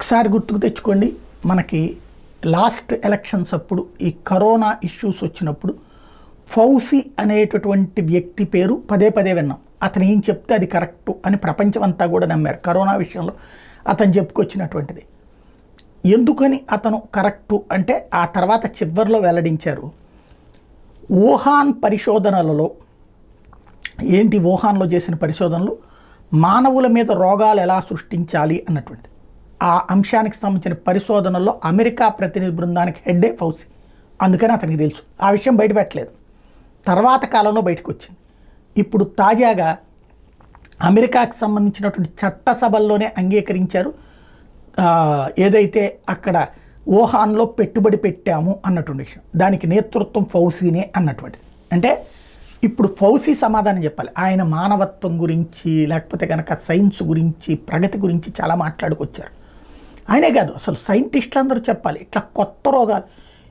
ఒకసారి గుర్తుకు తెచ్చుకోండి, మనకి లాస్ట్ ఎలక్షన్స్ అప్పుడు ఈ కరోనా ఇష్యూస్ వచ్చినప్పుడు ఫౌసీ అనేటటువంటి వ్యక్తి పేరు పదే పదే విన్నాం. అతను ఏం చెప్తే అది కరెక్టు అని ప్రపంచం అంతా కూడా నమ్మారు. కరోనా విషయంలో అతను చెప్పుకొచ్చినటువంటిది. ఎందుకని అతను కరెక్టు అంటే ఆ తర్వాత చివరిలో వెల్లడించారు. వుహాన్ పరిశోధనలలో ఏంటి, వుహాన్లో చేసిన పరిశోధనలు మానవుల మీద రోగాలు ఎలా సృష్టించాలి అన్నటువంటి ఆ అంశానికి సంబంధించిన పరిశోధనల్లో అమెరికా ప్రతినిధి బృందానికి హెడ్డే ఫౌసీ. అందుకని అతనికి తెలుసు. ఆ విషయం బయటపెట్టలేదు, తర్వాత కాలంలో బయటకు వచ్చింది. ఇప్పుడు తాజాగా అమెరికాకి సంబంధించినటువంటి చట్టసభల్లోనే అంగీకరించారు, ఏదైతే అక్కడ వుహాన్లో పెట్టుబడి పెట్టాము అన్నటువంటి విషయం, దానికి నేతృత్వం ఫౌసీనే అన్నటువంటిది. అంటే ఇప్పుడు ఫౌసీ సమాధానం చెప్పాలి. ఆయన మానవత్వం గురించి, లేకపోతే కనుక సైన్స్ గురించి, ప్రగతి గురించి చాలా మాట్లాడుకొచ్చారు. ఆయనే కాదు, అసలు సైంటిస్టులు అందరూ చెప్పాలి. ఇట్లా కొత్త రోగాలు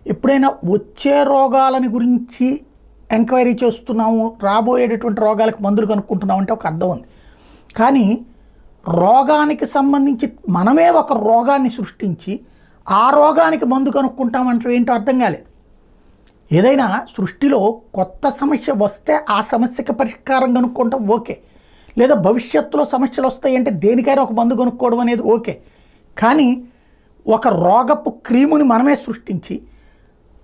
ఎప్పుడైనా వచ్చే రోగాలని గురించి ఎంక్వైరీ చేస్తున్నాము, రాబోయేటటువంటి రోగాలకు మందులు కనుక్కుంటున్నాము అంటే ఒక అర్థం ఉంది. కానీ రోగానికి సంబంధించి మనమే ఒక రోగాన్ని సృష్టించి ఆ రోగానికి మందు కనుక్కుంటామంటే ఏంటో అర్థం కాలేదు. ఏదైనా సృష్టిలో కొత్త సమస్య వస్తే ఆ సమస్యకి పరిష్కారం కనుక్కోవడం ఓకే, లేదా భవిష్యత్తులో సమస్యలు వస్తాయంటే దేనికైనా ఒక మందు కనుక్కోవడం అనేది ఓకే. కానీ ఒక రోగపు క్రీముని మనమే సృష్టించి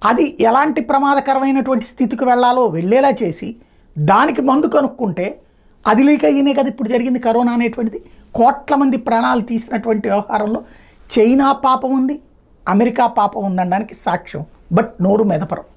అది ఎలాంటి ప్రమాదకరమైనటువంటి స్థితికి వెళ్ళాలో వెళ్ళేలా చేసి దానికి మందు కనుక్కుంటే అది లీక్ అయ్యినే కదా ఇప్పుడు జరిగింది కరోనా అనేటువంటిది. కోట్ల మంది ప్రాణాలు తీసినటువంటి వ్యవహారంలో చైనా పాపం ఉంది, అమెరికా పాపం ఉందనడానికి సాక్ష్యం. బట్ నోరు మెదపరం.